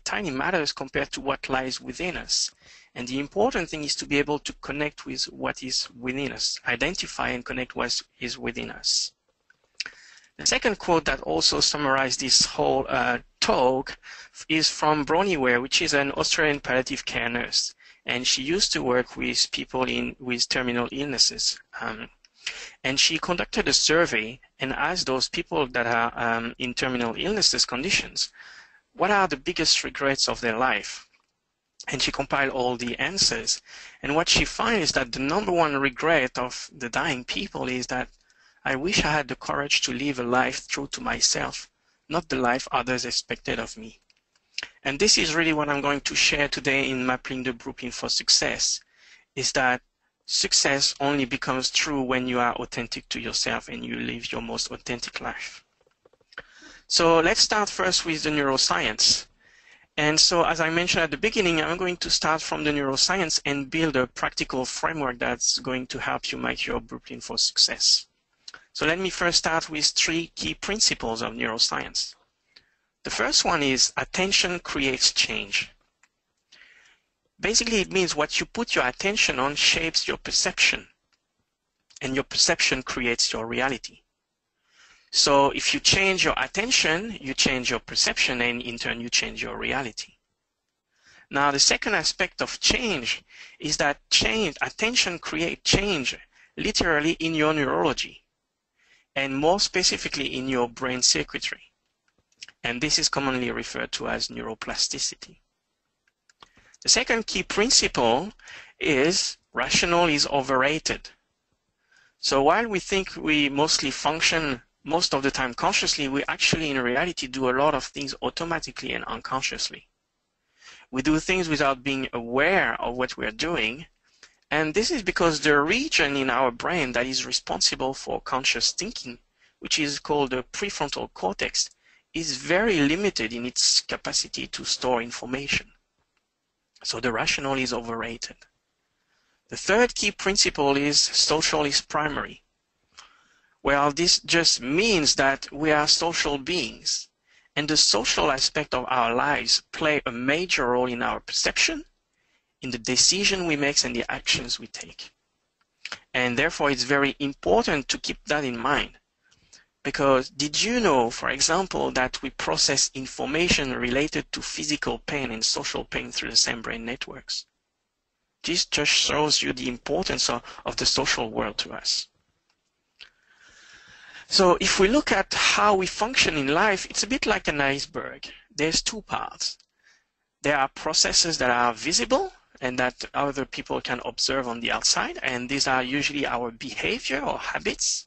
tiny matters compared to what lies within us. And the important thing is to be able to connect with what is within us, identify and connect what is within us. The second quote that also summarized this whole talk is from Bronnie Ware, which is an Australian palliative care nurse. And she used to work with people with terminal illnesses. And she conducted a survey and asked those people that are in terminal illnesses conditions, what are the biggest regrets of their life? And she compiled all the answers. And what she found is that the number one regret of the dying people is that I wish I had the courage to live a life true to myself, not the life others expected of me. And this is really what I'm going to share today in mapping the blueprint for success, is that success only becomes true when you are authentic to yourself and you live your most authentic life. So let's start first with the neuroscience. And so as I mentioned at the beginning, I'm going to start from the neuroscience and build a practical framework that's going to help you make your blueprint for success. So let me first start with 3 key principles of neuroscience. The first one is attention creates change. Basically, it means what you put your attention on shapes your perception, and your perception creates your reality. So if you change your attention, you change your perception, and in turn, you change your reality. Now, the second aspect of change is that attention creates change literally in your neurology, and more specifically in your brain circuitry. And this is commonly referred to as neuroplasticity. The second key principle is rational is overrated. So while we think we mostly function most of the time consciously, we actually in reality do a lot of things automatically and unconsciously. We do things without being aware of what we're doing, and this is because the region in our brain that is responsible for conscious thinking, which is called the prefrontal cortex, is very limited in its capacity to store information. So the rational is overrated. The third key principle is social is primary. Well, this just means that we are social beings, and the social aspect of our lives play a major role in our perception, in the decision we make and the actions we take. And therefore, it's very important to keep that in mind. Because did you know, for example, that we process information related to physical pain and social pain through the same brain networks? This just shows you the importance of the social world to us. So if we look at how we function in life, it's a bit like an iceberg. There's 2 parts. There are processes that are visible and that other people can observe on the outside, and these are usually our behavior or habits,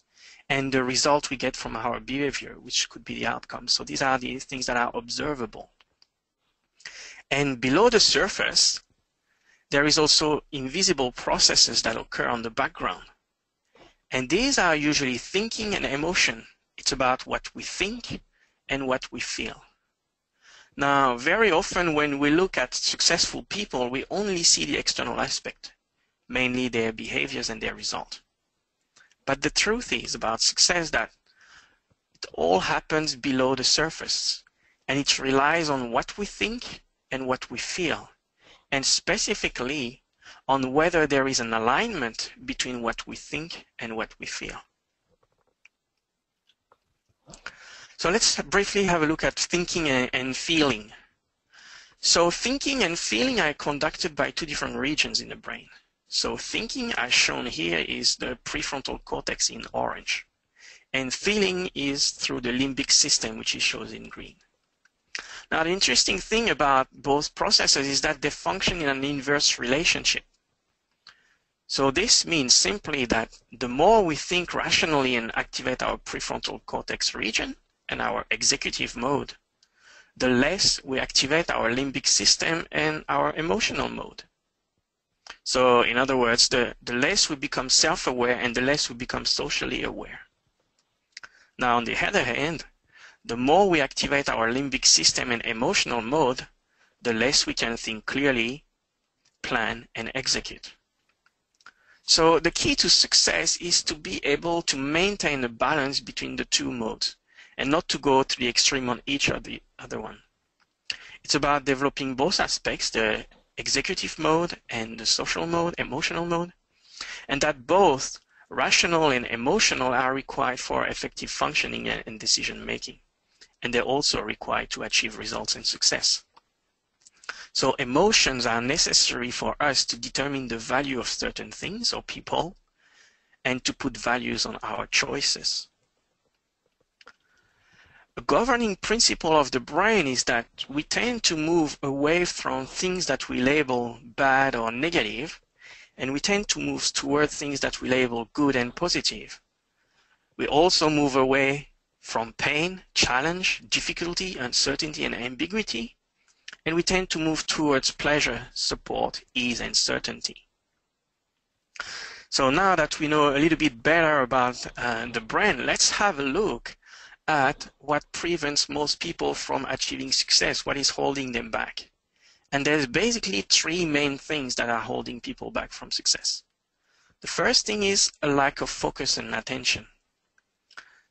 and the result we get from our behavior, which could be the outcome. So these are the things that are observable. And below the surface, there is also invisible processes that occur on the background. And these are usually thinking and emotion. It's about what we think and what we feel. Now, very often when we look at successful people, we only see the external aspect, mainly their behaviors and their result. But the truth is about success that it all happens below the surface, and it relies on what we think and what we feel, and specifically on whether there is an alignment between what we think and what we feel. So let's briefly have a look at thinking and feeling. So thinking and feeling are conducted by 2 different regions in the brain. So thinking, as shown here, is the prefrontal cortex in orange. And feeling is through the limbic system, which is shown in green. Now, the interesting thing about both processes is that they function in an inverse relationship. So this means simply that the more we think rationally and activate our prefrontal cortex region and our executive mode, the less we activate our limbic system and our emotional mode. So in other words, the less we become self-aware and the less we become socially aware. Now, on the other hand, the more we activate our limbic system and emotional mode, the less we can think clearly, plan, and execute. So the key to success is to be able to maintain a balance between the 2 modes and not to go to the extreme on each or the other one. It's about developing both aspects, the executive mode and the social mode, emotional mode, and that both rational and emotional are required for effective functioning and decision making. And they're also required to achieve results and success. So emotions are necessary for us to determine the value of certain things or people and to put values on our choices. A governing principle of the brain is that we tend to move away from things that we label bad or negative, and we tend to move toward things that we label good and positive. We also move away from pain, challenge, difficulty, uncertainty, and ambiguity, and we tend to move towards pleasure, support, ease, and certainty. So now that we know a little bit better about the brain, let's have a look at what prevents most people from achieving success, what is holding them back. And there's basically three main things that are holding people back from success. The first thing is a lack of focus and attention.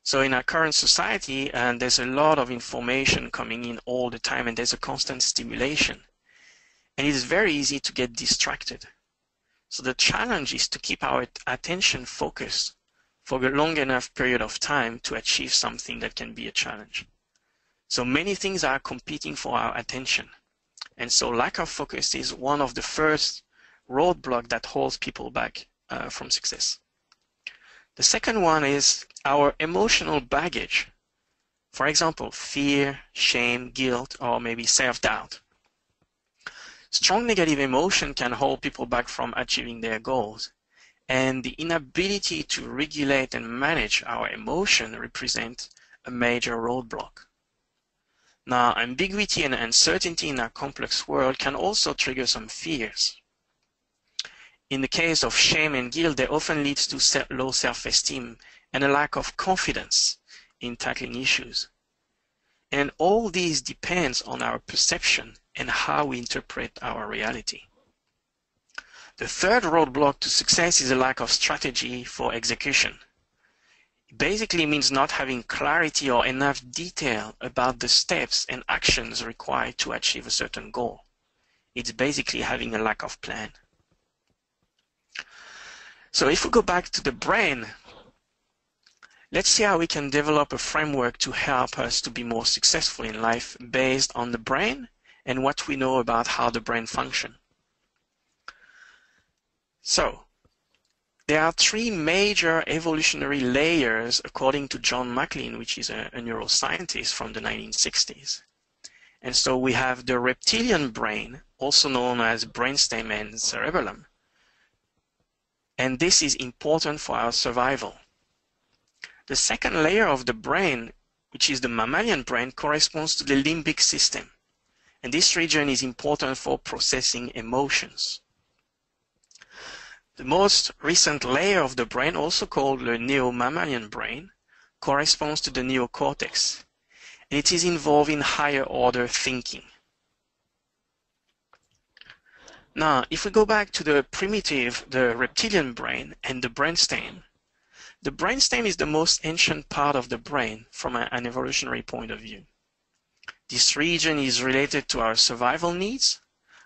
So in our current society, there's a lot of information coming in all the time, and there's a constant stimulation. And it is very easy to get distracted. So the challenge is to keep our attention focused for a long enough period of time to achieve something that can be a challenge. So many things are competing for our attention. And so lack of focus is one of the first roadblocks that holds people back from success. The second one is our emotional baggage. For example, fear, shame, guilt, or maybe self-doubt. Strong negative emotion can hold people back from achieving their goals. And the inability to regulate and manage our emotion represents a major roadblock. Now, ambiguity and uncertainty in our complex world can also trigger some fears. In the case of shame and guilt, they often lead to low self-esteem and a lack of confidence in tackling issues. And all these depends on our perception and how we interpret our reality. The third roadblock to success is a lack of strategy for execution. It basically means not having clarity or enough detail about the steps and actions required to achieve a certain goal. It's basically having a lack of plan. So if we go back to the brain, let's see how we can develop a framework to help us to be more successful in life based on the brain and what we know about how the brain functions. So, there are three major evolutionary layers according to John McLean, which is a neuroscientist from the 1960s. And so we have the reptilian brain, also known as brainstem and cerebellum. And this is important for our survival. The second layer of the brain, which is the mammalian brain, corresponds to the limbic system. And this region is important for processing emotions. The most recent layer of the brain, also called the neo-mammalian brain, corresponds to the neocortex, and it is involved in higher order thinking. Now, if we go back to the primitive, the reptilian brain and the brainstem is the most ancient part of the brain from an evolutionary point of view. This region is related to our survival needs,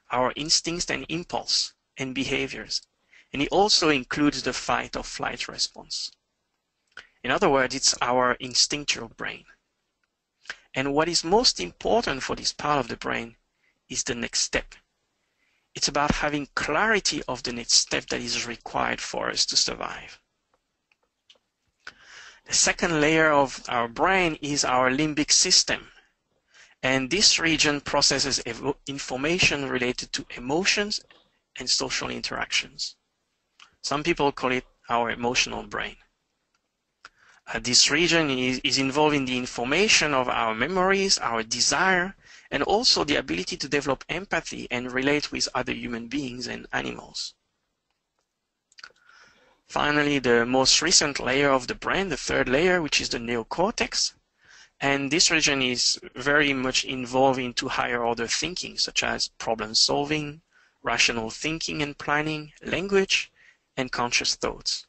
our instincts and impulse and behaviors. And it also includes the fight or flight response. In other words, it's our instinctual brain. And what is most important for this part of the brain is the next step. It's about having clarity of the next step that is required for us to survive. The second layer of our brain is our limbic system. And this region processes information related to emotions and social interactions. Some people call it our emotional brain. This region is involved in the information of our memories, our desire, and also the ability to develop empathy and relate with other human beings and animals. Finally, the most recent layer of the brain, the third layer, which is the neocortex, and this region is very much involved into higher order thinking, such as problem solving, rational thinking and planning, language, and conscious thoughts.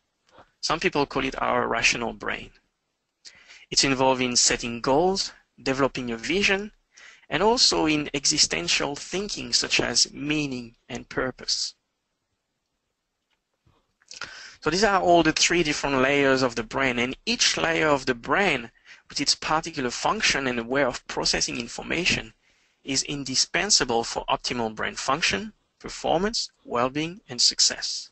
Some people call it our rational brain. It's involved in setting goals, developing a vision, and also in existential thinking such as meaning and purpose. So these are all the three different layers of the brain, and each layer of the brain with its particular function and way of processing information is indispensable for optimal brain function, performance, well-being, and success.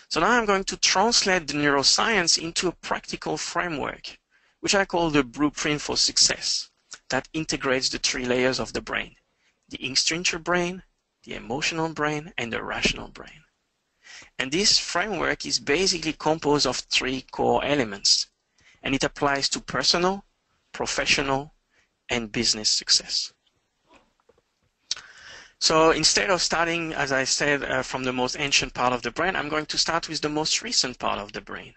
So now I'm going to translate the neuroscience into a practical framework, which I call the blueprint for success, that integrates the three layers of the brain: the instinctual brain, the emotional brain, and the rational brain. And this framework is basically composed of three core elements, and it applies to personal, professional, and business success. So instead of starting, as I said, from the most ancient part of the brain, I'm going to start with the most recent part of the brain.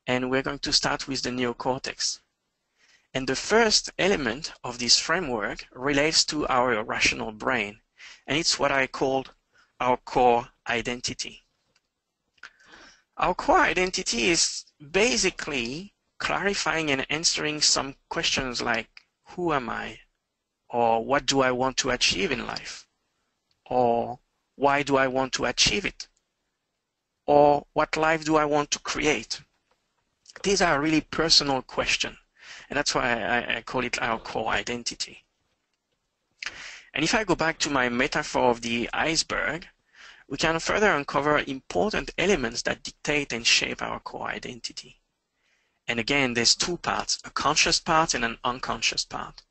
And we're going to start with the neocortex. And the first element of this framework relates to our rational brain. And it's what I called our core identity. Our core identity is basically clarifying and answering some questions like, who am I? Or what do I want to achieve in life? Or why do I want to achieve it? Or what life do I want to create? These are really personal questions, and that's why I call it our core identity. And if I go back to my metaphor of the iceberg, we can further uncover important elements that dictate and shape our core identity. And again, there's two parts, a conscious part and an unconscious part.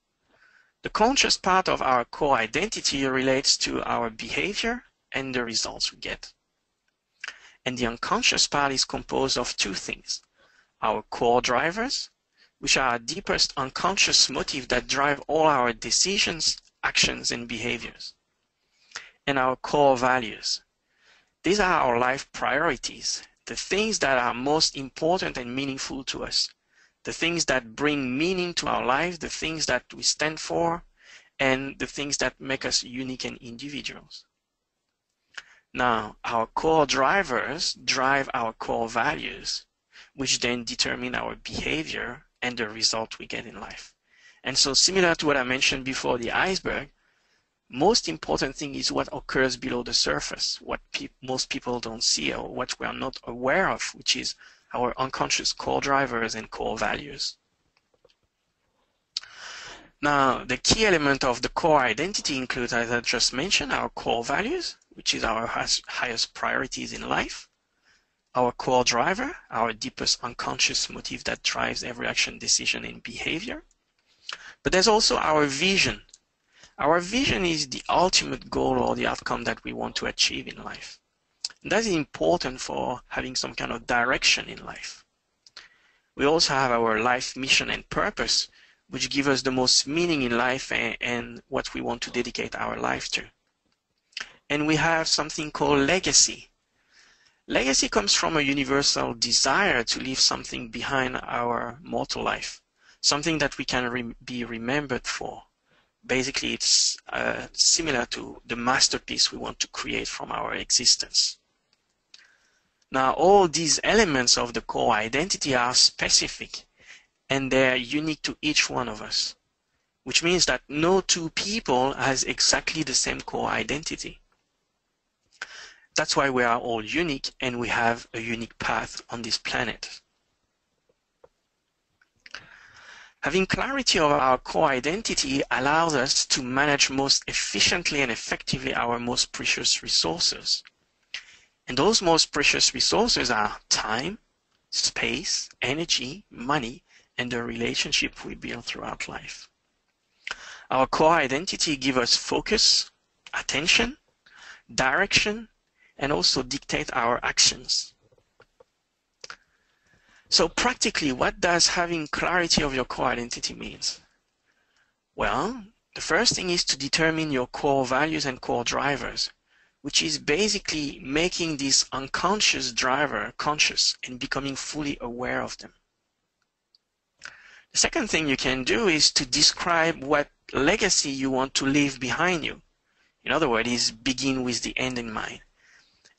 The conscious part of our core identity relates to our behavior and the results we get. And the unconscious part is composed of two things: our core drivers, which are our deepest unconscious motive that drive all our decisions, actions, and behaviors, and our core values. These are our life priorities, the things that are most important and meaningful to us, the things that bring meaning to our life, the things that we stand for, and the things that make us unique and individuals. Now, our core drivers drive our core values, which then determine our behavior and the result we get in life. And so, similar to what I mentioned before, the iceberg, most important thing is what occurs below the surface, what most people don't see or what we are not aware of, which is our unconscious core drivers and core values. Now, the key element of the core identity includes, as I just mentioned, our core values, which is our highest priorities in life, our core driver, our deepest unconscious motive that drives every action, decision, and behavior. But there's also our vision. Our vision is the ultimate goal or the outcome that we want to achieve in life. And that is important for having some kind of direction in life. We also have our life mission and purpose, which give us the most meaning in life and what we want to dedicate our life to. And we have something called legacy. Legacy comes from a universal desire to leave something behind our mortal life, something that we can be remembered for. Basically, it's similar to the masterpiece we want to create from our existence. Now, all these elements of the core identity are specific, and they're unique to each one of us, which means that no two people has exactly the same core identity. That's why we are all unique, and we have a unique path on this planet. Having clarity of our core identity allows us to manage most efficiently and effectively our most precious resources. And those most precious resources are time, space, energy, money, and the relationship we build throughout life. Our core identity gives us focus, attention, direction, and also dictate our actions. So practically, what does having clarity of your core identity means? Well, the first thing is to determine your core values and core drivers, which is basically making this unconscious driver conscious and becoming fully aware of them. The second thing you can do is to describe what legacy you want to leave behind you. In other words, begin with the end in mind.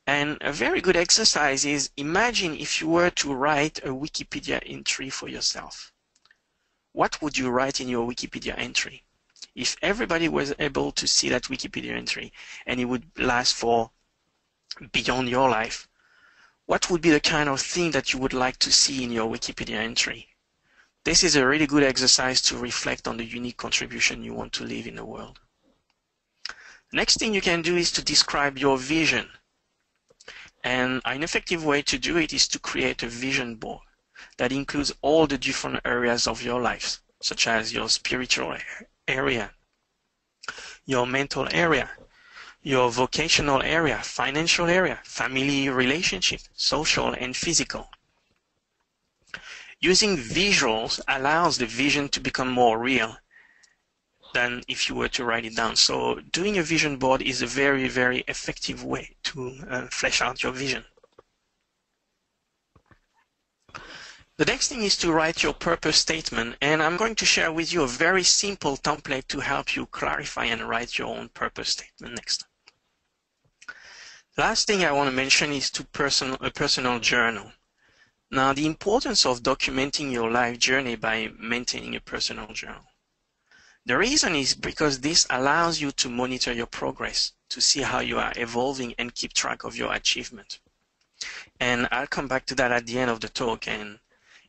And a very good exercise is imagine if you were to write a Wikipedia entry for yourself. What would you write in your Wikipedia entry? If everybody was able to see that Wikipedia entry and it would last for beyond your life, what would be the kind of thing that you would like to see in your Wikipedia entry? This is a really good exercise to reflect on the unique contribution you want to leave in the world. Next thing you can do is to describe your vision. And an effective way to do it is to create a vision board that includes all the different areas of your life, such as your spiritual area, your mental area, your vocational area, financial area, family relationship, social and physical. Using visuals allows the vision to become more real than if you were to write it down. So doing a vision board is a very, very effective way to flesh out your vision. The next thing is to write your purpose statement, and I'm going to share with you a very simple template to help you clarify and write your own purpose statement next. Last thing I want to mention is a personal journal. Now, the importance of documenting your life journey by maintaining a personal journal. The reason is because this allows you to monitor your progress, to see how you are evolving and keep track of your achievement. And I'll come back to that at the end of the talk. And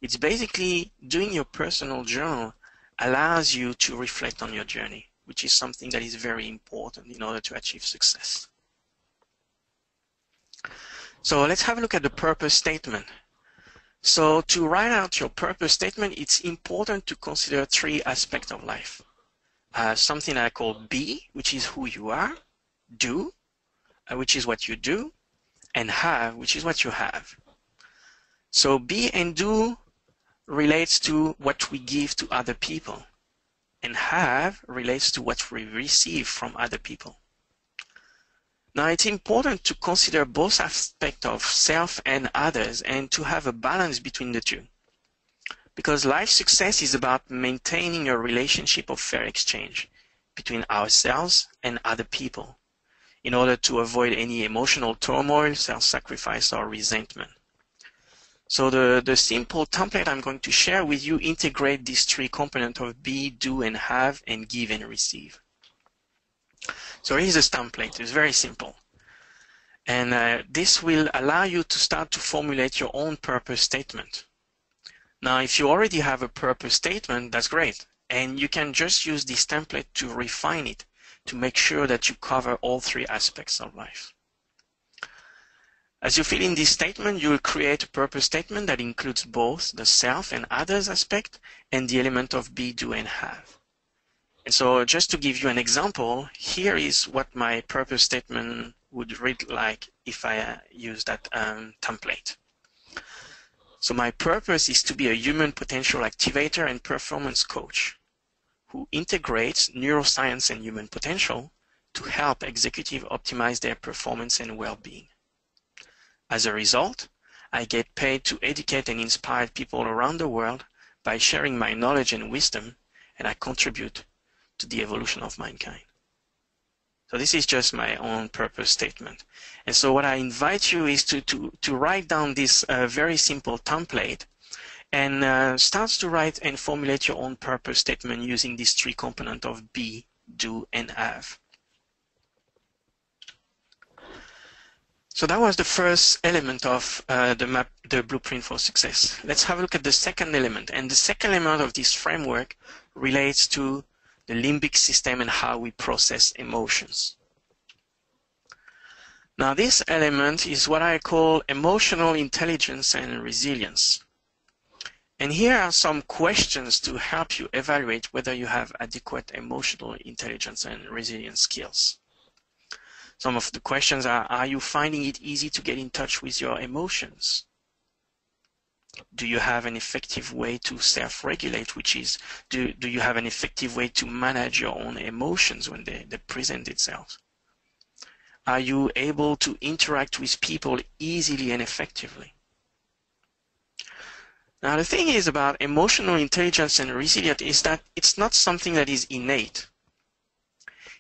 it's basically doing your personal journal allows you to reflect on your journey, which is something that is very important in order to achieve success. So let's have a look at the purpose statement. So to write out your purpose statement, it's important to consider three aspects of life. Something I call be, which is who you are, do, which is what you do, and have, which is what you have. So be and do relates to what we give to other people, and have relates to what we receive from other people. Now, it's important to consider both aspects of self and others and to have a balance between the two. Because life success is about maintaining a relationship of fair exchange between ourselves and other people in order to avoid any emotional turmoil, self-sacrifice, or resentment. So the simple template I'm going to share with you integrate these three components of be, do, and have, and give and receive. So here's a template. It's very simple. And this will allow you to start to formulate your own purpose statement. Now, if you already have a purpose statement, that's great. And you can just use this template to refine it, to make sure that you cover all three aspects of life. As you fill in this statement, you will create a purpose statement that includes both the self and others aspect and the element of be, do, and have. And so just to give you an example, here is what my purpose statement would read like if I use that template. So my purpose is to be a human potential activator and performance coach who integrates neuroscience and human potential to help executives optimize their performance and well-being. As a result, I get paid to educate and inspire people around the world by sharing my knowledge and wisdom, and I contribute to the evolution of mankind. So this is just my own purpose statement. And so what I invite you is to write down this very simple template and start to write and formulate your own purpose statement using these three components of be, do, and have. So that was the first element of the blueprint for success. Let's have a look at the second element. And the second element of this framework relates to the limbic system and how we process emotions. Now, this element is what I call emotional intelligence and resilience. And here are some questions to help you evaluate whether you have adequate emotional intelligence and resilience skills. Some of the questions are you finding it easy to get in touch with your emotions? Do you have an effective way to self-regulate, which is, do you have an effective way to manage your own emotions when they present itself? Are you able to interact with people easily and effectively? Now, the thing is about emotional intelligence and resilience is that it's not something that is innate.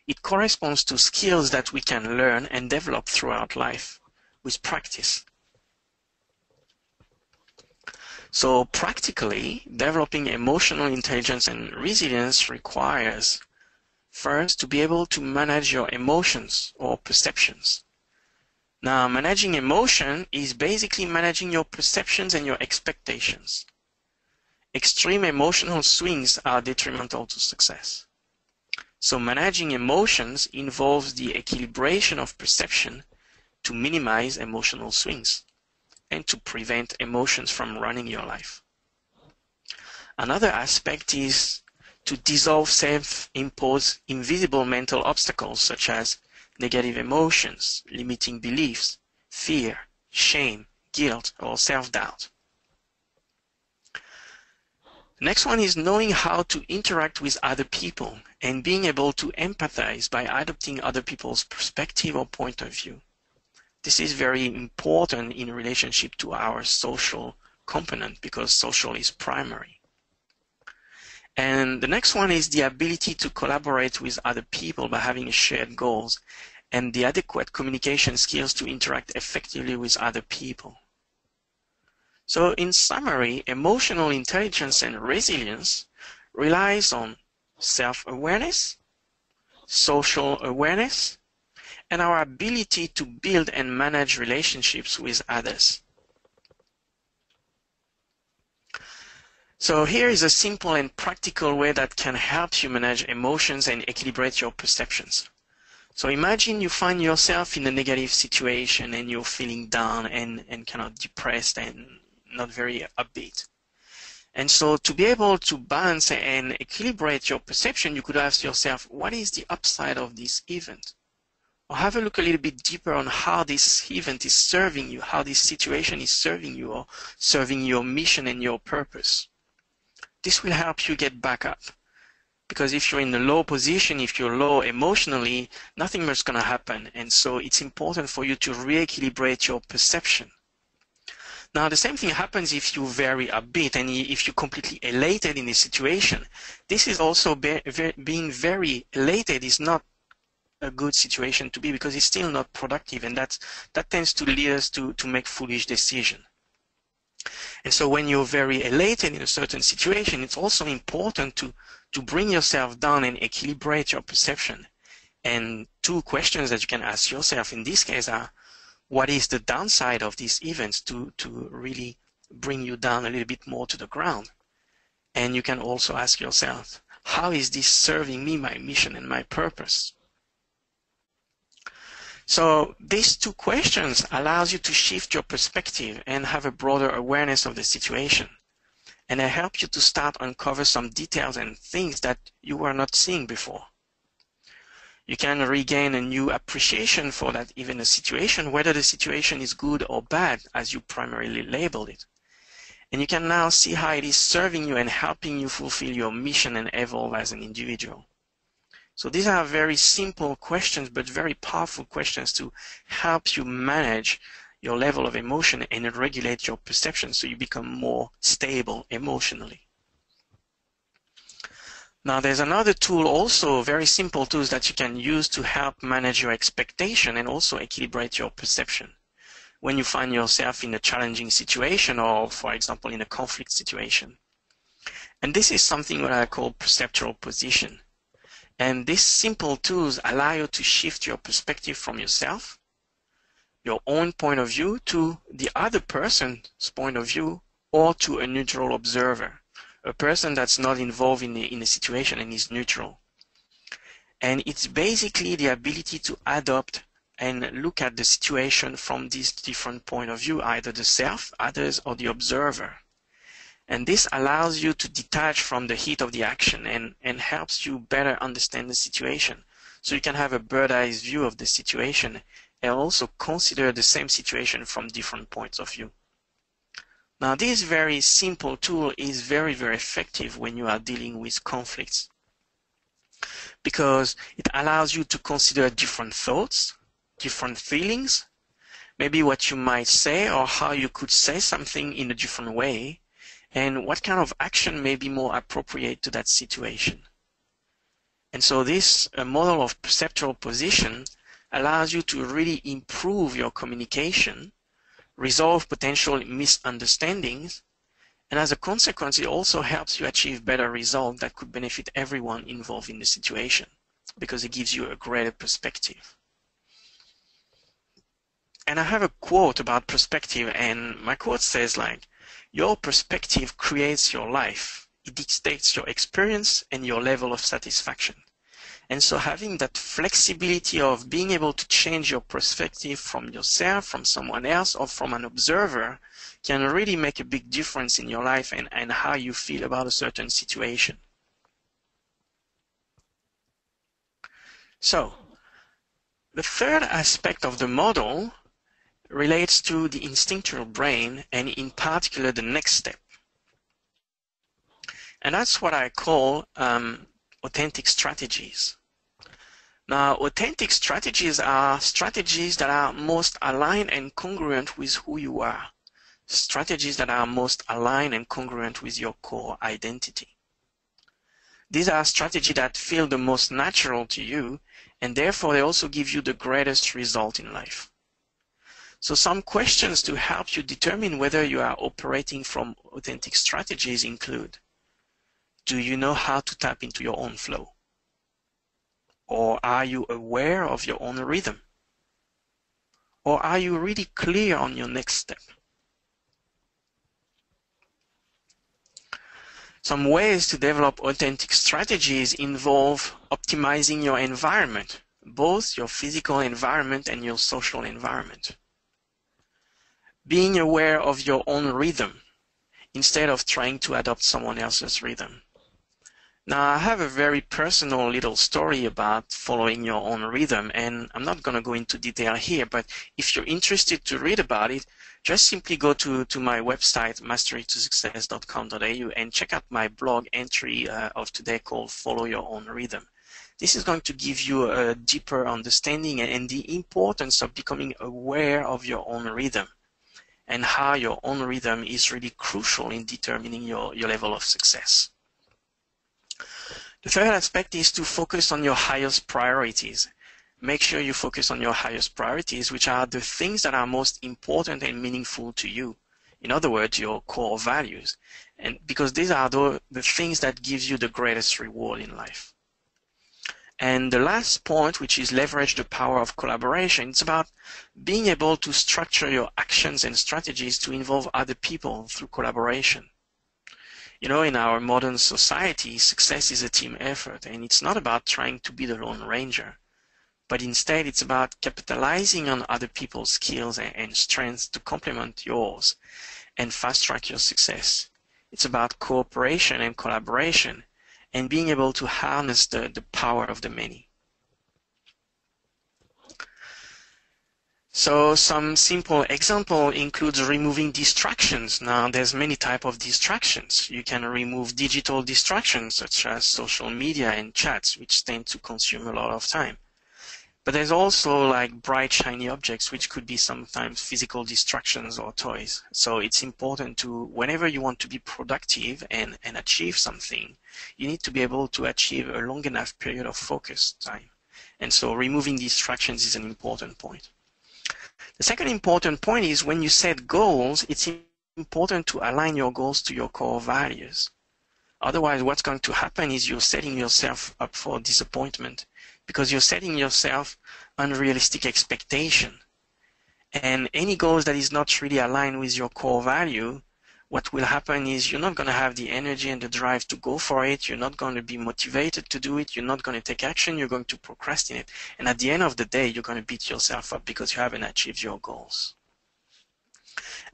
It corresponds to skills that we can learn and develop throughout life with practice. So practically, developing emotional intelligence and resilience requires first to be able to manage your emotions or perceptions. Now, managing emotion is basically managing your perceptions and your expectations. Extreme emotional swings are detrimental to success. So managing emotions involves the equilibration of perception to minimize emotional swings and to prevent emotions from running your life. Another aspect is to dissolve self-imposed invisible mental obstacles such as negative emotions, limiting beliefs, fear, shame, guilt, or self-doubt. The next one is knowing how to interact with other people and being able to empathize by adopting other people's perspective or point of view. This is very important in relationship to our social component because social is primary. And the next one is the ability to collaborate with other people by having shared goals and the adequate communication skills to interact effectively with other people. So in summary, emotional intelligence and resilience relies on self-awareness, social awareness, and our ability to build and manage relationships with others. So here is a simple and practical way that can help you manage emotions and equilibrate your perceptions. So imagine you find yourself in a negative situation and you're feeling down and kind of depressed and not very upbeat. And so to be able to balance and equilibrate your perception, you could ask yourself, what is the upside of this event? Or have a look a little bit deeper on how this event is serving you, how this situation is serving you or serving your mission and your purpose. This will help you get back up. Because if you're in a low position, if you're low emotionally, nothing much is going to happen. And so it's important for you to re-equilibrate your perception. Now, the same thing happens if you're very upbeat and if you're completely elated in a situation. This is also being very elated is not a good situation to be because it's still not productive, and that tends to lead us to make foolish decisions. And so when you're very elated in a certain situation, it's also important to bring yourself down and equilibrate your perception. And two questions that you can ask yourself in this case are, what is the downside of these events to really bring you down a little bit more to the ground? And you can also ask yourself, how is this serving me, my mission and my purpose? So these two questions allows you to shift your perspective and have a broader awareness of the situation. And they help you to start uncover some details and things that you were not seeing before. You can regain a new appreciation for that even a situation, whether the situation is good or bad, as you primarily labeled it. And you can now see how it is serving you and helping you fulfill your mission and evolve as an individual. So these are very simple questions, but very powerful questions to help you manage your level of emotion and regulate your perception so you become more stable emotionally. Now there's another tool also, very simple tools that you can use to help manage your expectation and also equilibrate your perception. When you find yourself in a challenging situation or, for example, in a conflict situation. And this is something that I call perceptual position. And these simple tools allow you to shift your perspective from yourself, your own point of view, to the other person's point of view, or to a neutral observer, a person that's not involved in the situation and is neutral. And it's basically the ability to adopt and look at the situation from this different point of view, either the self, others, or the observer. And this allows you to detach from the heat of the action and helps you better understand the situation. So you can have a bird's-eye view of the situation and also consider the same situation from different points of view. Now this very simple tool is very, very effective when you are dealing with conflicts because it allows you to consider different thoughts, different feelings, maybe what you might say or how you could say something in a different way, and what kind of action may be more appropriate to that situation. And so this model of perceptual position allows you to really improve your communication, resolve potential misunderstandings, and as a consequence, it also helps you achieve better results that could benefit everyone involved in the situation. because it gives you a greater perspective. And I have a quote about perspective, and my quote says like, your perspective creates your life. It dictates your experience and your level of satisfaction. And so having that flexibility of being able to change your perspective from yourself, from someone else, or from an observer can really make a big difference in your life and how you feel about a certain situation. So, the third aspect of the model relates to the instinctual brain, and in particular the next step. And that's what I call authentic strategies. Now, authentic strategies are strategies that are most aligned and congruent with who you are. Strategies that are most aligned and congruent with your core identity. These are strategies that feel the most natural to you, and therefore they also give you the greatest result in life. So some questions to help you determine whether you are operating from authentic strategies include: do you know how to tap into your own flow? Or are you aware of your own rhythm? Or are you really clear on your next step? Some ways to develop authentic strategies involve optimizing your environment, both your physical environment and your social environment. Being aware of your own rhythm instead of trying to adopt someone else's rhythm. Now, I have a very personal little story about following your own rhythm, and I'm not going to go into detail here, but if you're interested to read about it, just simply go to my website, masterytosuccess.com.au, and check out my blog entry of today called Follow Your Own Rhythm. This is going to give you a deeper understanding and the importance of becoming aware of your own rhythm and how your own rhythm is really crucial in determining your level of success. The third aspect is to focus on your highest priorities. Make sure you focus on your highest priorities, which are the things that are most important and meaningful to you. In other words, your core values. And because these are the things that gives you the greatest reward in life. And the last point, which is leverage the power of collaboration, it's about being able to structure your actions and strategies to involve other people through collaboration. You know, in our modern society, success is a team effort, and it's not about trying to be the Lone Ranger, but instead it's about capitalizing on other people's skills and strengths to complement yours and fast-track your success. It's about cooperation and collaboration and being able to harness the power of the many. So some simple example includes removing distractions. Now there's many types of distractions. You can remove digital distractions such as social media and chats, which tend to consume a lot of time. But there's also like bright shiny objects, which could be sometimes physical distractions or toys. So it's important to, whenever you want to be productive and achieve something, you need to be able to achieve a long enough period of focus time. And so removing distractions is an important point. The second important point is when you set goals, it's important to align your goals to your core values. Otherwise, what's going to happen is you're setting yourself up for disappointment because you're setting yourself unrealistic expectation. And any goals that is not really aligned with your core value, what will happen is you're not going to have the energy and the drive to go for it. You're not going to be motivated to do it. You're not going to take action. You're going to procrastinate. And at the end of the day, you're going to beat yourself up because you haven't achieved your goals.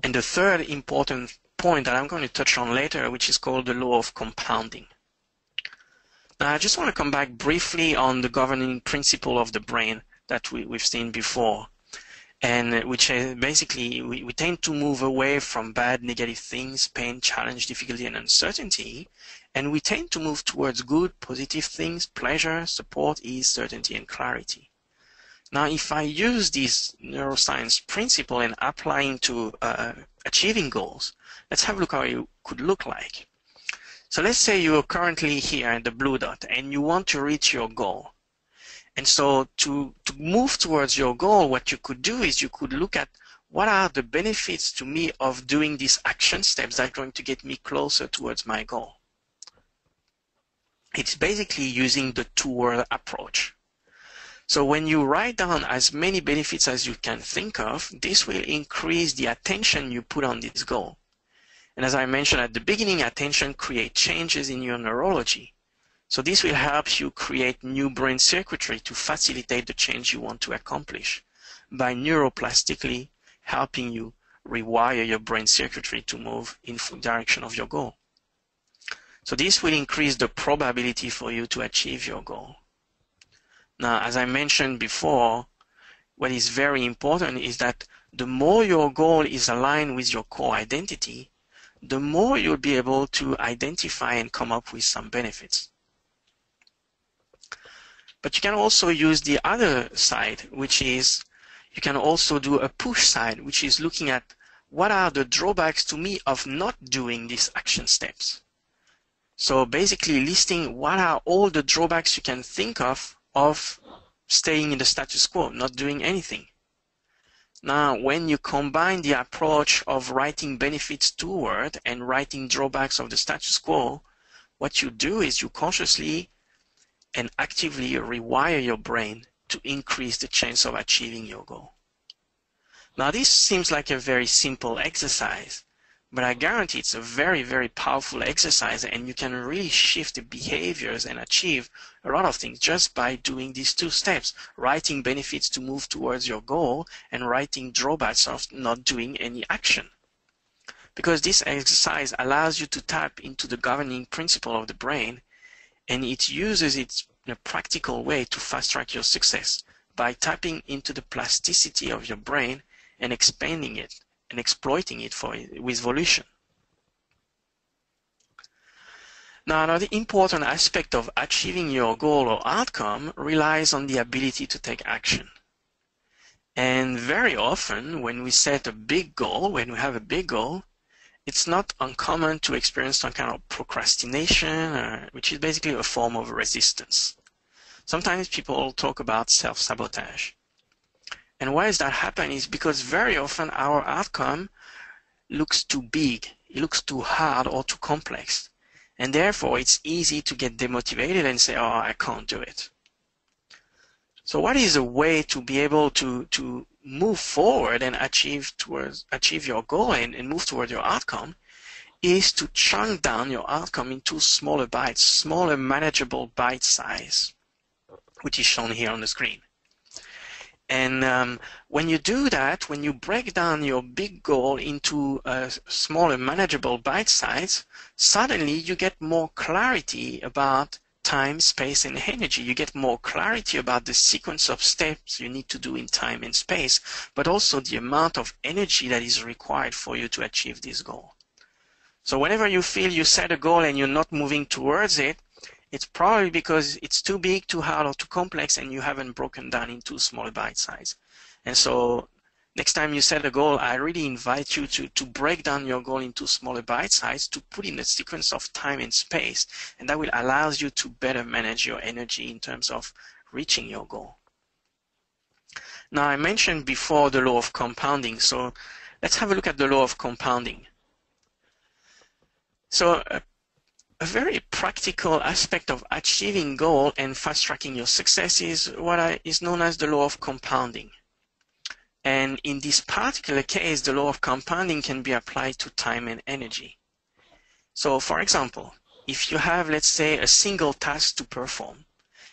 And the third important point that I'm going to touch on later, which is called the law of compounding. Now, I just want to come back briefly on the governing principle of the brain that we've seen before. And which basically, we tend to move away from bad, negative things, pain, challenge, difficulty, and uncertainty. And we tend to move towards good, positive things, pleasure, support, ease, certainty, and clarity. Now, if I use this neuroscience principle and apply into achieving goals, let's have a look how it could look like. So let's say you're currently here in the blue dot and you want to reach your goal. And so to move towards your goal, what you could do is you could look at what are the benefits to me of doing these action steps that are going to get me closer towards my goal. It's basically using the two-word approach. So when you write down as many benefits as you can think of, this will increase the attention you put on this goal. And as I mentioned at the beginning, attention creates changes in your neurology. So this will help you create new brain circuitry to facilitate the change you want to accomplish by neuroplastically helping you rewire your brain circuitry to move in the direction of your goal. So this will increase the probability for you to achieve your goal. Now, as I mentioned before, what is very important is that the more your goal is aligned with your core identity, the more you'll be able to identify and come up with some benefits. But you can also use the other side, which is you can also do a push side, which is looking at what are the drawbacks to me of not doing these action steps. So basically listing what are all the drawbacks you can think of staying in the status quo, not doing anything. Now, when you combine the approach of writing benefits toward and writing drawbacks of the status quo, what you do is you consciously and actively rewire your brain to increase the chance of achieving your goal. Now, this seems like a very simple exercise, but I guarantee it's a very, very powerful exercise, and you can really shift the behaviors and achieve a lot of things just by doing these two steps, writing benefits to move towards your goal and writing drawbacks of not doing any action. Because this exercise allows you to tap into the governing principle of the brain, and it uses it in a practical way to fast-track your success by tapping into the plasticity of your brain and expanding it and exploiting it with volition. Now, another important aspect of achieving your goal or outcome relies on the ability to take action. And very often, when we set a big goal, when we have a big goal, it's not uncommon to experience some kind of procrastination, which is basically a form of resistance. Sometimes people talk about self-sabotage. And why does that happen is because very often our outcome looks too big, it looks too hard or too complex. And therefore, it's easy to get demotivated and say, oh, I can't do it. So what is a way to be able to move forward and achieve your goal and move toward your outcome is to chunk down your outcome into smaller bites, smaller manageable bite size, which is shown here on the screen. And when you do that, when you break down your big goal into a smaller manageable bite size, suddenly you get more clarity about time, space, and energy. You get more clarity about the sequence of steps you need to do in time and space, but also the amount of energy that is required for you to achieve this goal. So whenever you feel you set a goal and you're not moving towards it, it's probably because it's too big, too hard, or too complex, and you haven't broken down into smaller bite size. And so next time you set a goal, I really invite you to break down your goal into smaller bite size, to put in a sequence of time and space, and that will allow you to better manage your energy in terms of reaching your goal. Now, I mentioned before the law of compounding, so let's have a look at the law of compounding. So a very practical aspect of achieving goal and fast-tracking your success is what is known as the law of compounding. And in this particular case, the law of compounding can be applied to time and energy. So, for example, if you have, let's say, a single task to perform,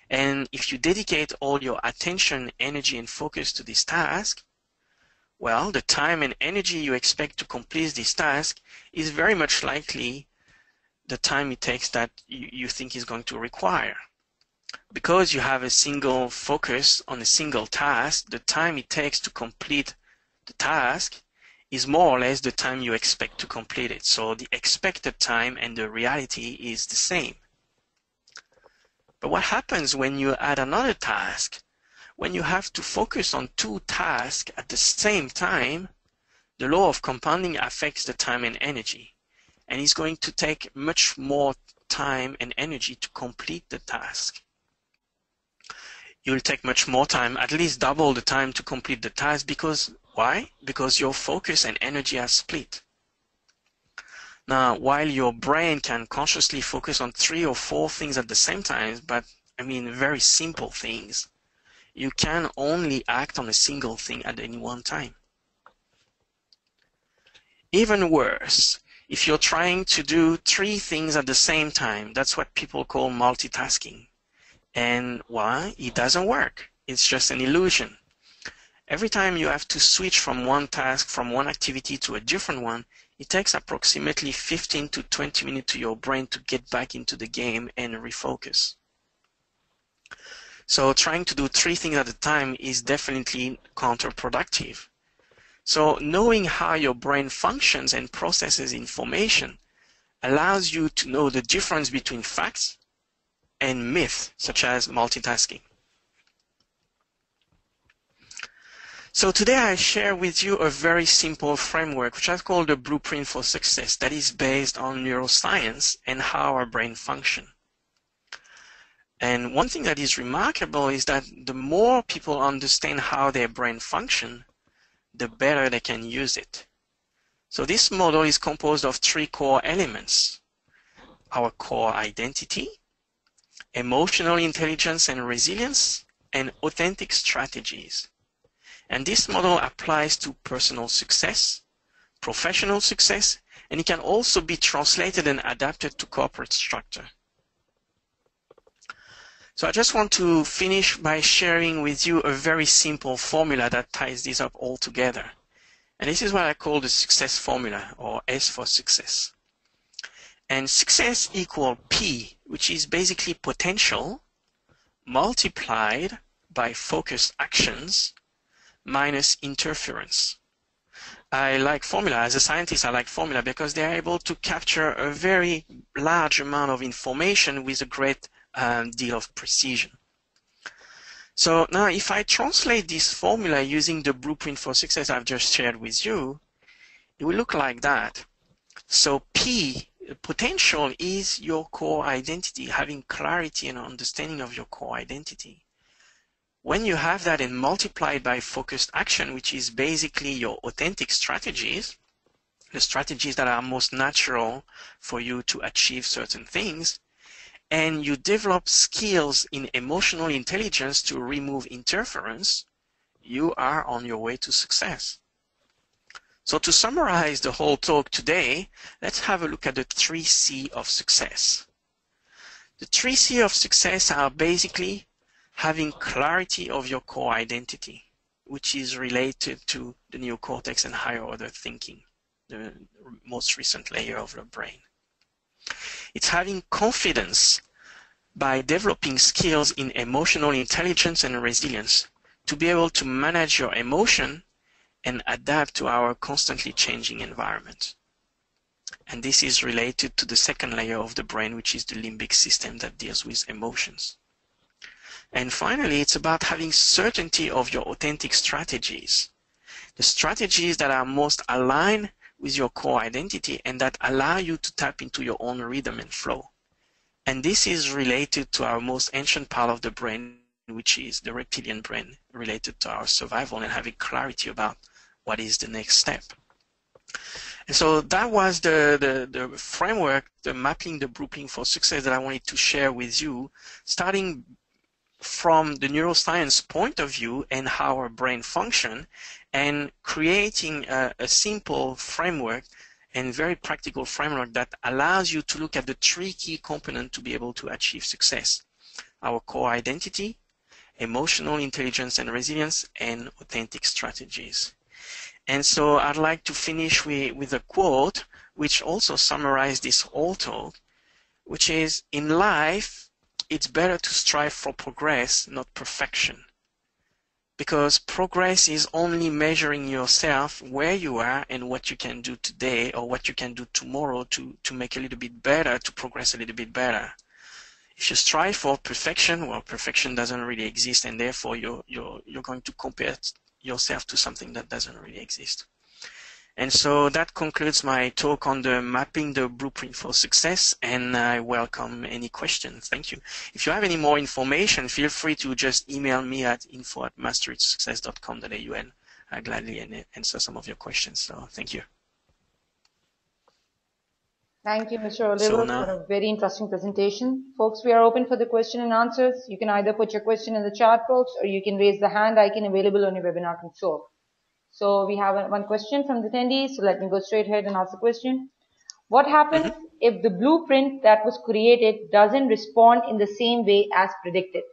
and if you dedicate all your attention, energy, and focus to this task, well, the time and energy you expect to complete this task is very much likely the time it takes that you think is going to require. Because you have a single focus on a single task, the time it takes to complete the task is more or less the time you expect to complete it. So the expected time and the reality is the same. But what happens when you add another task? When you have to focus on two tasks at the same time, the law of compounding affects the time and energy. And it's going to take much more time and energy to complete the task. You'll take much more time, at least double the time to complete the task, because why? Because your focus and energy are split. Now, while your brain can consciously focus on 3 or 4 things at the same time, but I mean very simple things, you can only act on a single thing at any one time. Even worse, if you're trying to do 3 things at the same time, that's what people call multitasking. And why? It doesn't work. It's just an illusion. Every time you have to switch from one task, from one activity to a different one, it takes approximately 15 to 20 minutes to your brain to get back into the game and refocus. So trying to do 3 things at a time is definitely counterproductive. So knowing how your brain functions and processes information allows you to know the difference between facts and myths, such as multitasking. So today I share with you a very simple framework, which I call the blueprint for success, that is based on neuroscience and how our brain functions. And one thing that is remarkable is that the more people understand how their brain functions, the better they can use it. So this model is composed of 3 core elements: our core identity, emotional intelligence and resilience, and authentic strategies. And this model applies to personal success, professional success, and it can also be translated and adapted to corporate structure. So I just want to finish by sharing with you a very simple formula that ties this up all together. And this is what I call the success formula, or S for success. And success equals P, which is basically potential, multiplied by focused actions, minus interference. I like formula. As a scientist, I like formula because they are able to capture a very large amount of information with a great deal of precision. So now if I translate this formula using the blueprint for success I've just shared with you, it will look like that. So P, potential, is your core identity, having clarity and understanding of your core identity. When you have that and multiplied by focused action, which is basically your authentic strategies, the strategies that are most natural for you to achieve certain things, and you develop skills in emotional intelligence to remove interference, you are on your way to success. So to summarize the whole talk today, let's have a look at the 3 C of success. The 3 C of success are basically having clarity of your core identity, which is related to the neocortex and higher order thinking, the most recent layer of the brain. It's having confidence by developing skills in emotional intelligence and resilience to be able to manage your emotion and adapt to our constantly changing environment. And this is related to the second layer of the brain, which is the limbic system that deals with emotions. And finally, it's about having certainty of your authentic strategies, the strategies that are most aligned with your core identity and that allow you to tap into your own rhythm and flow. And this is related to our most ancient part of the brain, which is the reptilian brain, related to our survival and having clarity about what is the next step. And so that was the framework, the mapping, the blueprint for success that I wanted to share with you, starting from the neuroscience point of view and how our brain function, and creating a simple framework and very practical framework that allows you to look at the 3 key components to be able to achieve success: our core identity, emotional intelligence and resilience, and authentic strategies. And so I'd like to finish with a quote which also summarizes this whole talk, which is, in life, it's better to strive for progress, not perfection. Because progress is only measuring yourself where you are and what you can do today or what you can do tomorrow to make a little bit better, to progress a little bit better. If you strive for perfection, well, perfection doesn't really exist, and therefore you're going to compare yourself to something that doesn't really exist. And so that concludes my talk on the mapping the blueprint for success, and I welcome any questions. Thank you. If you have any more information, feel free to just email me at info@masterytosuccess.com.au, and I'll gladly answer some of your questions. So thank you. Thank you, Mr. So Oliver, now, for a very interesting presentation. Folks, we are open for the question and answers. You can either put your question in the chat box or you can raise the hand icon available on your webinar console. So we have one question from the attendees. So let me go straight ahead and ask the question. What happens if the blueprint that was created doesn't respond in the same way as predicted?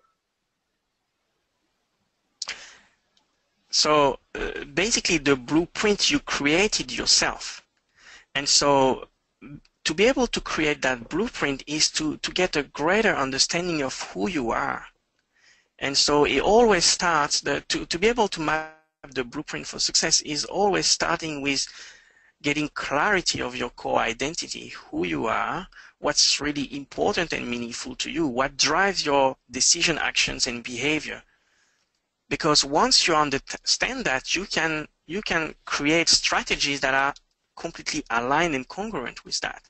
so basically the blueprint you created yourself. And so to be able to create that blueprint is to get a greater understanding of who you are. And so it always starts, to be able to map the blueprint for success is always starting with getting clarity of your core identity, who you are, what's really important and meaningful to you, what drives your decision, actions, and behavior. Because once you understand that, you can create strategies that are completely aligned and congruent with that.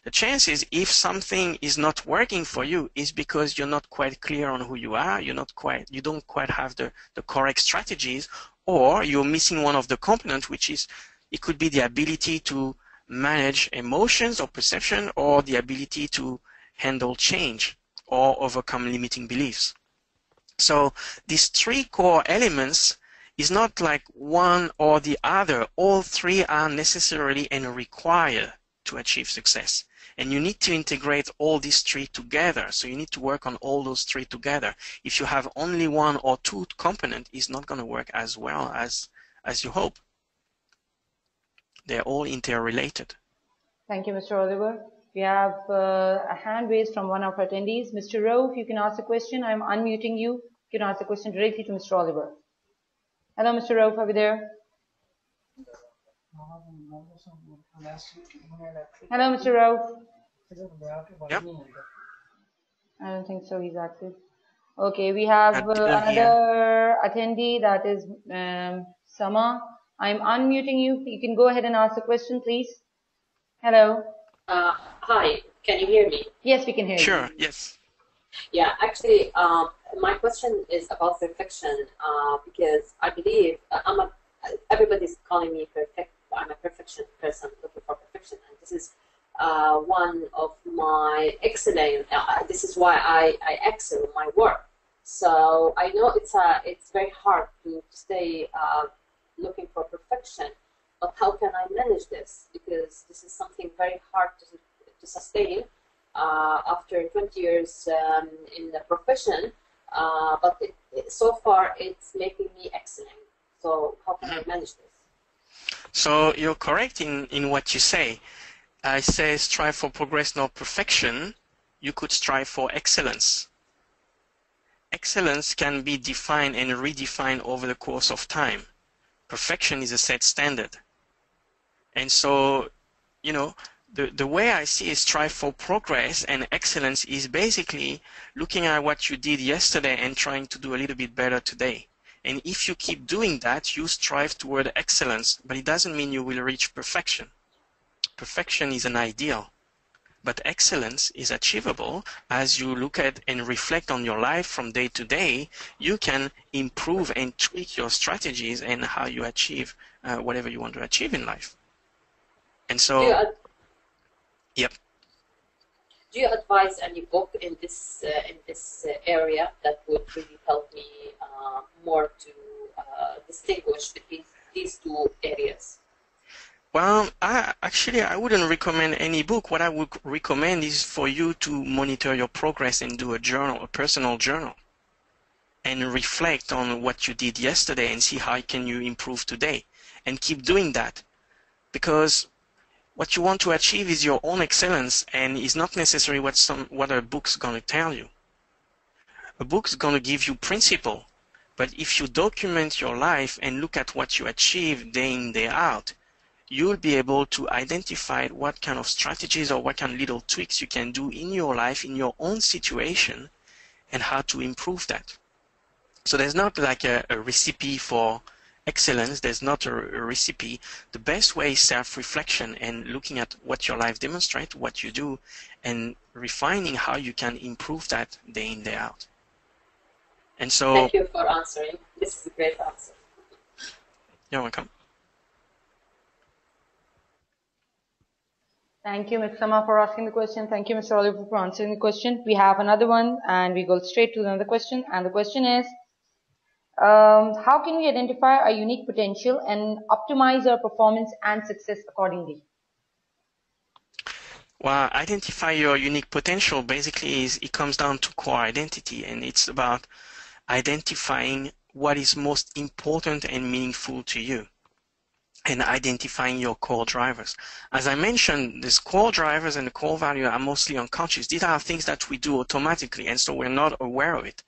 The chances, if something is not working for you, is because you're not quite clear on who you are, you don't quite have the correct strategies, or you're missing one of the components, which is, it could be the ability to manage emotions or perception, or the ability to handle change or overcome limiting beliefs. So these three core elements is not like one or the other. All three are necessarily and required to achieve success. And you need to integrate all these three together. So you need to work on all those three together. If you have only one or two component, it's not going to work as well as you hope. They're all interrelated. Thank you, Mr. Oliver. We have a hand raised from one of our attendees. Mr. Rowe, if you can ask a question, I'm unmuting you. You can ask the question directly to Mr. Oliver. Hello, Mr. Rowe, are we there? Hello, Mr. Rowe. Yep. I don't think so. He's active. Okay, we have another attendee, that is Sama. I'm unmuting you. You can go ahead and ask the question, please. Hello. Hi, can you hear me? Yes, we can hear you. Sure, yes. Yeah, actually, my question is about perfection, because I believe everybody's calling me perfect. I'm a perfection person looking for perfection, and this is one of my excellent. This is why I excel in my work. So I know it's very hard to stay looking for perfection, but how can I manage this? Because this is something very hard to sustain after 20 years in the profession, but so far it's making me excellent. So how can I manage this? So you're correct in what you say. I say strive for progress, not perfection. You could strive for excellence. Excellence can be defined and redefined over the course of time. Perfection is a set standard. And so, you know, the way I see is strive for progress, and excellence is basically looking at what you did yesterday and trying to do a little bit better today. And if you keep doing that, you strive toward excellence, but it doesn't mean you will reach perfection. Perfection is an ideal, but excellence is achievable. As you look at and reflect on your life from day to day, you can improve and tweak your strategies and how you achieve whatever you want to achieve in life. And so, yep. Do you advise any book in this area that would really help me more to distinguish between these two areas? Well, I wouldn't recommend any book. What I would recommend is for you to monitor your progress and do a journal, a personal journal, and reflect on what you did yesterday and see how can you improve today, and keep doing that, because what you want to achieve is your own excellence, and is not necessarily what a book's going to tell you. A book's going to give you principle, but if you document your life and look at what you achieve day in, day out, you'll be able to identify what kind of strategies or what kind of little tweaks you can do in your life, in your own situation, and how to improve that. So there's not like a recipe for excellence. There's not a recipe. The best way is self-reflection and looking at what your life demonstrates, what you do, and refining how you can improve that day in, day out. And so, thank you for answering. This is a great answer. You're welcome. Thank you, Ms. Sama, for asking the question. Thank you, Mr. Oliver, for answering the question. We have another one, and we go straight to another question. And the question is, how can we identify our unique potential and optimize our performance and success accordingly? Well, identify your unique potential basically it comes down to core identity, and it's about identifying what is most important and meaningful to you and identifying your core drivers. As I mentioned, these core drivers and the core value are mostly unconscious. These are things that we do automatically, and so we're not aware of it.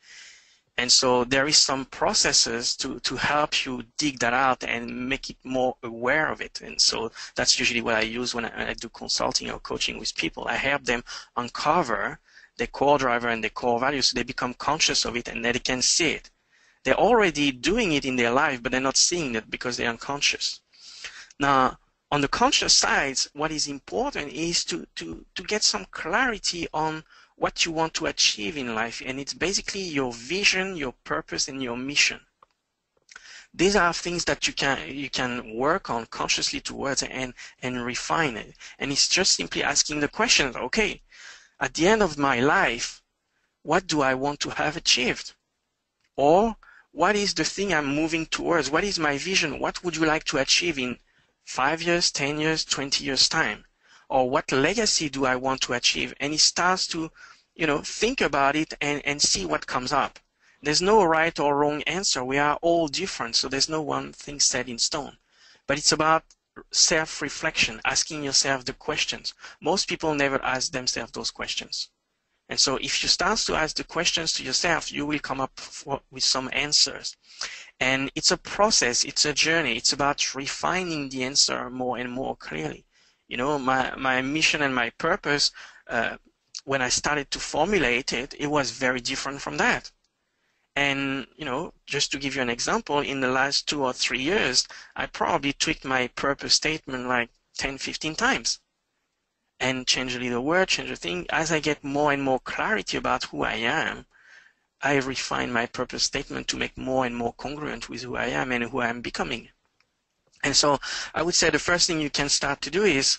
And so there is some processes to help you dig that out and make it more aware of it. And so that's usually what I use when I do consulting or coaching with people. I help them uncover their core driver and their core values so they become conscious of it and they can see it. They're already doing it in their life, but they're not seeing it because they're unconscious. Now, on the conscious side, what is important is to get some clarity on what you want to achieve in life, and it's basically your vision, your purpose, and your mission. These are things that you can work on consciously towards and refine it. And it's just simply asking the question, okay, at the end of my life, what do I want to have achieved? Or what is the thing I'm moving towards? What is my vision? What would you like to achieve in 5 years, 10 years, 20 years time? Or what legacy do I want to achieve? And it starts to, think about it and see what comes up. There's no right or wrong answer. We are all different, so there's no one thing set in stone. But it's about self-reflection, asking yourself the questions. Most people never ask themselves those questions. And so if you start to ask the questions to yourself, you will come up with some answers. And it's a process, it's a journey. It's about refining the answer more and more clearly. My mission and my purpose, when I started to formulate it, it was very different from that. And, just to give you an example, in the last 2 or 3 years, I probably tweaked my purpose statement like 10, 15 times. And change a little word, change a thing. As I get more and more clarity about who I am, I refine my purpose statement to make more and more congruent with who I am and who I am becoming. And so I would say the first thing you can start to do is,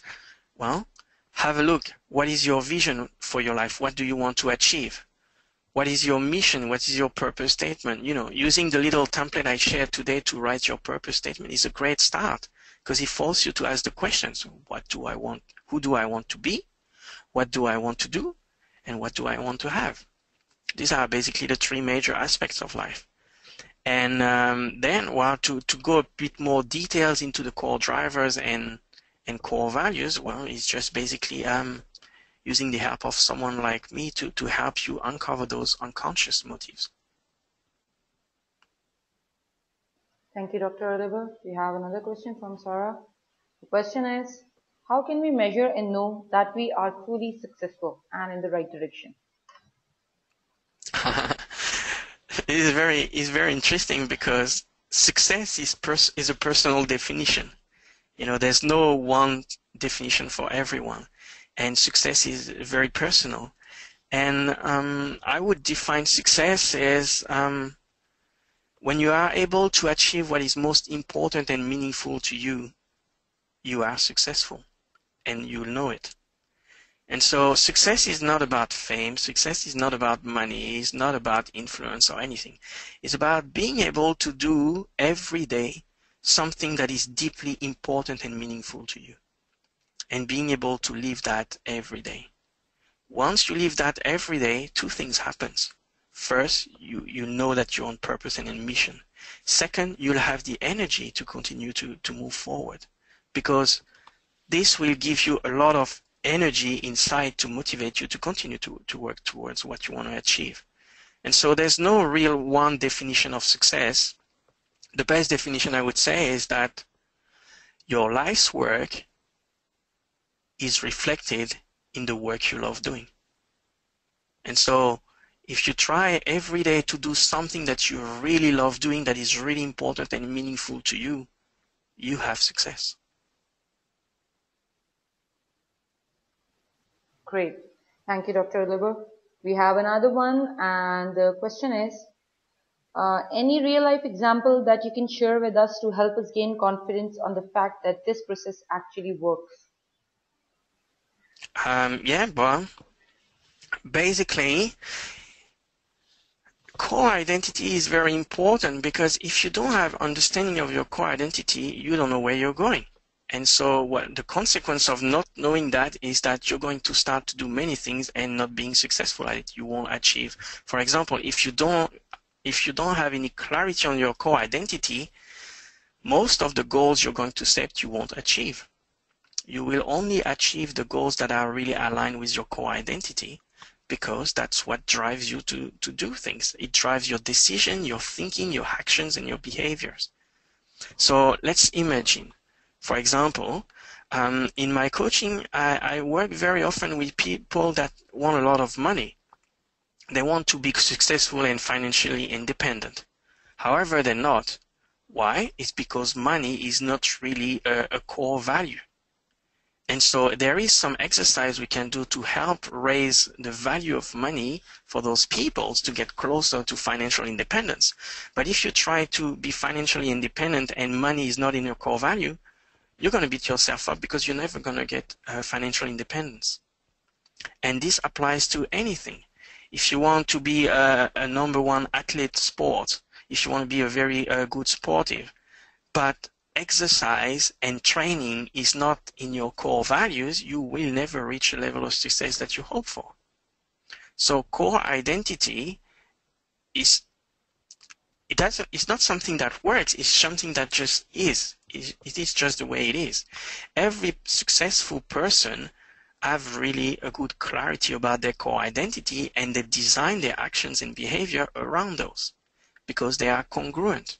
have a look. What is your vision for your life? What do you want to achieve? What is your mission? What is your purpose statement? Using the little template I shared today to write your purpose statement is a great start because it forces you to ask the questions. What do I want? Who do I want to be? What do I want to do? And what do I want to have? These are basically the 3 major aspects of life. And then, to go a bit more details into the core drivers and core values, it's just basically using the help of someone like me to help you uncover those unconscious motives. Thank you, Dr. Oliver. We have another question from Sarah. The question is, how can we measure and know that we are truly successful and in the right direction? It's very interesting because success is a personal definition. There's no one definition for everyone, and success is very personal. And I would define success as when you are able to achieve what is most important and meaningful to you, you are successful, and you'll know it. And so success is not about fame, success is not about money, it's not about influence or anything. It's about being able to do every day something that is deeply important and meaningful to you, and being able to live that every day. Once you live that every day, 2 things happen. First, you know that you're on purpose and in mission. Second, you'll have the energy to continue to move forward, because this will give you a lot of energy inside to motivate you to continue to work towards what you want to achieve. And so there's no real one definition of success. The best definition I would say is that your life's work is reflected in the work you love doing. And so if you try every day to do something that you really love doing, that is really important and meaningful to you, you have success. Great. Thank you, Dr. Oliver. We have another one, and the question is, any real-life example that you can share with us to help us gain confidence on the fact that this process actually works? Yeah, well, basically, core identity is very important, because if you don't have understanding of your core identity, you don't know where you're going. And so what the consequence of not knowing that is that you're going to start to do many things and not being successful at it. You won't achieve. For example, if you don't have any clarity on your core identity, most of the goals you're going to set you won't achieve. You will only achieve the goals that are really aligned with your core identity, because that's what drives you to do things. It drives your decision, your thinking, your actions, and your behaviors. So let's imagine, for example, in my coaching, I work very often with people that want a lot of money. They want to be successful and financially independent. However, they're not. Why? It's because money is not really a core value. And so there is some exercise we can do to help raise the value of money for those people to get closer to financial independence. But if you try to be financially independent and money is not in your core value, you're going to beat yourself up, because you're never going to get financial independence. And this applies to anything. If you want to be a #1 athlete sport, if you want to be a very good sportive, but exercise and training is not in your core values, you will never reach a level of success that you hope for. So core identity it's not something that works, it's something that just is. It is just the way it is. Every successful person have really a good clarity about their core identity, and they design their actions and behavior around those, because they are congruent.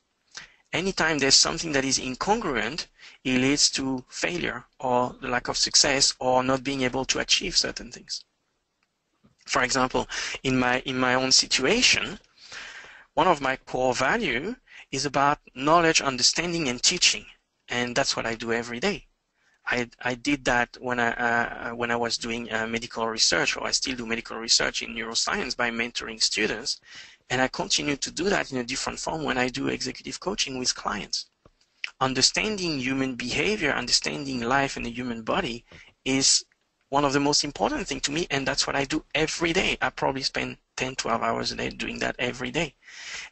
Anytime there's something that is incongruent, it leads to failure or the lack of success or not being able to achieve certain things. For example, in my own situation, one of my core values is about knowledge, understanding, and teaching, and that's what I do every day. I did that when I was doing medical research, or I still do medical research in neuroscience by mentoring students. And I continue to do that in a different form when I do executive coaching with clients. Understanding human behavior, understanding life and the human body is one of the most important things to me, and that's what I do every day. I probably spend 10, 12 hours a day doing that every day.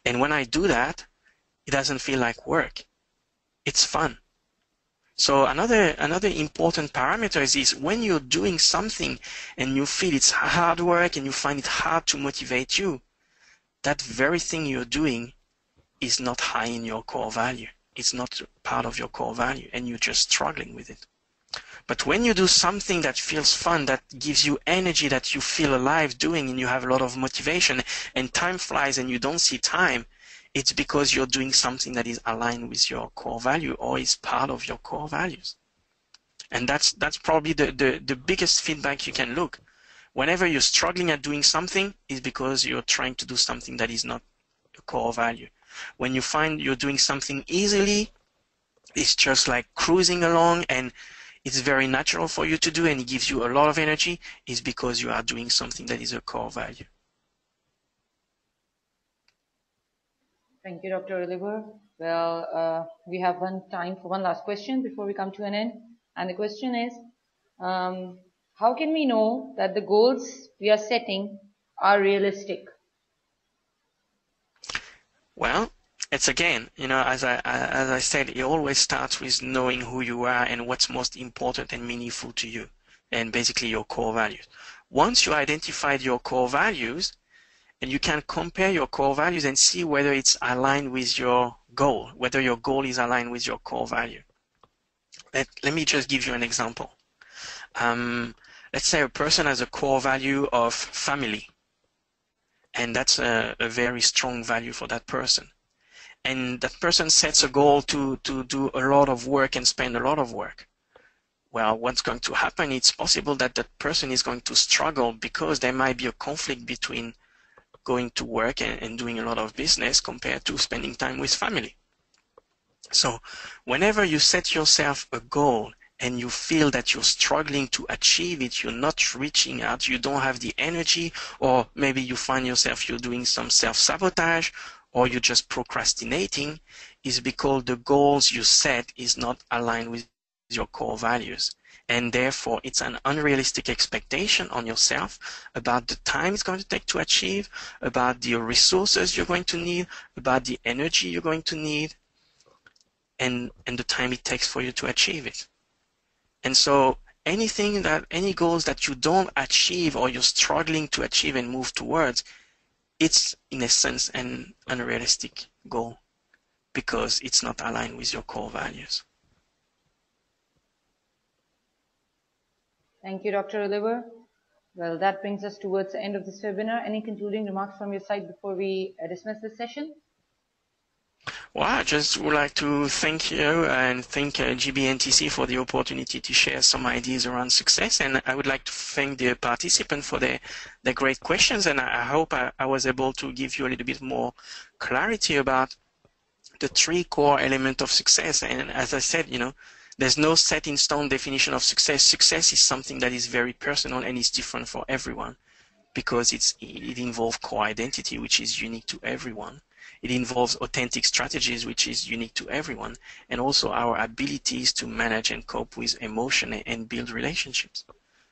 And when I do that, it doesn't feel like work. It's fun. So another important parameter is when you're doing something and you feel it's hard work and you find it hard to motivate you, that very thing you're doing is not high in your core value. It's not part of your core value, and you're just struggling with it. But when you do something that feels fun, that gives you energy, that you feel alive doing, and you have a lot of motivation, and time flies and you don't see time, it's because you're doing something that is aligned with your core value or is part of your core values. And that's probably the biggest feedback you can look. Whenever you're struggling at doing something, is because you're trying to do something that is not a core value. When you find you're doing something easily, it's just like cruising along and it's very natural for you to do and it gives you a lot of energy, is because you are doing something that is a core value. Thank you, Dr. Olivier. Well, we have time for one last question before we come to an end. And the question is, how can we know that the goals we are setting are realistic? Well, it's again, as I said, it always starts with knowing who you are and what's most important and meaningful to you, and basically your core values. Once you identified your core values, and you can compare your core values and see whether it's aligned with your goal, whether your goal is aligned with your core value. Let me just give you an example. Let's say a person has a core value of family, and that's a very strong value for that person. And that person sets a goal to do a lot of work and spend a lot of work. Well, what's going to happen? It's possible that that person is going to struggle because there might be a conflict between going to work and doing a lot of business compared to spending time with family. So whenever you set yourself a goal and you feel that you're struggling to achieve it, you're not reaching out, you don't have the energy, or maybe you find yourself you're doing some self-sabotage, or you're just procrastinating, is because the goals you set is not aligned with your core values. And therefore, it's an unrealistic expectation on yourself about the time it's going to take to achieve, about the resources you're going to need, about the energy you're going to need, and the time it takes for you to achieve it. And so any goals that you don't achieve or you're struggling to achieve and move towards, it's in a sense an unrealistic goal because it's not aligned with your core values. Thank you, Dr. Olivier. Well, that brings us towards the end of this webinar. Any concluding remarks from your side before we dismiss this session? Well, I just would like to thank you and thank GBNTC for the opportunity to share some ideas around success. And I would like to thank the participants for their great questions. And I hope I was able to give you a little bit more clarity about the 3 core elements of success. And as I said, there's no set in stone definition of success. Success is something that is very personal and is different for everyone because it involves core identity, which is unique to everyone. It involves authentic strategies, which is unique to everyone, and also our abilities to manage and cope with emotion and build relationships.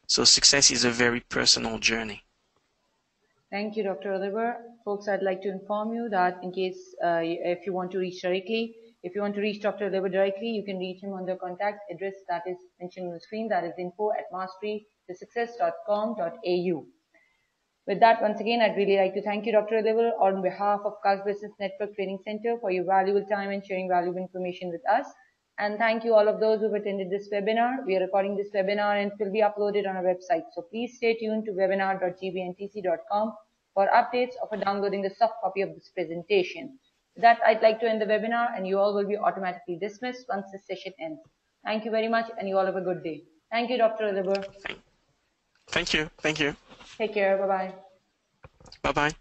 So success is a very personal journey. Thank you, Dr. Olivier. Folks, I'd like to inform you that in case if you want to reach directly, if you want to reach Dr. Olivier directly, you can reach him on the contact address that is mentioned on the screen, that is info@masterythesuccess.com.au. With that, once again, I'd really like to thank you, Dr. Olivier, on behalf of Gulf Business Network Training Center for your valuable time and sharing valuable information with us. And thank you all of those who've attended this webinar. We are recording this webinar and it will be uploaded on our website. So please stay tuned to webinar.gbntc.com for updates or for downloading the soft copy of this presentation. With that, I'd like to end the webinar and you all will be automatically dismissed once this session ends. Thank you very much and you all have a good day. Thank you, Dr. Olivier. Thank you. Thank you. Take care. Bye-bye. Bye-bye.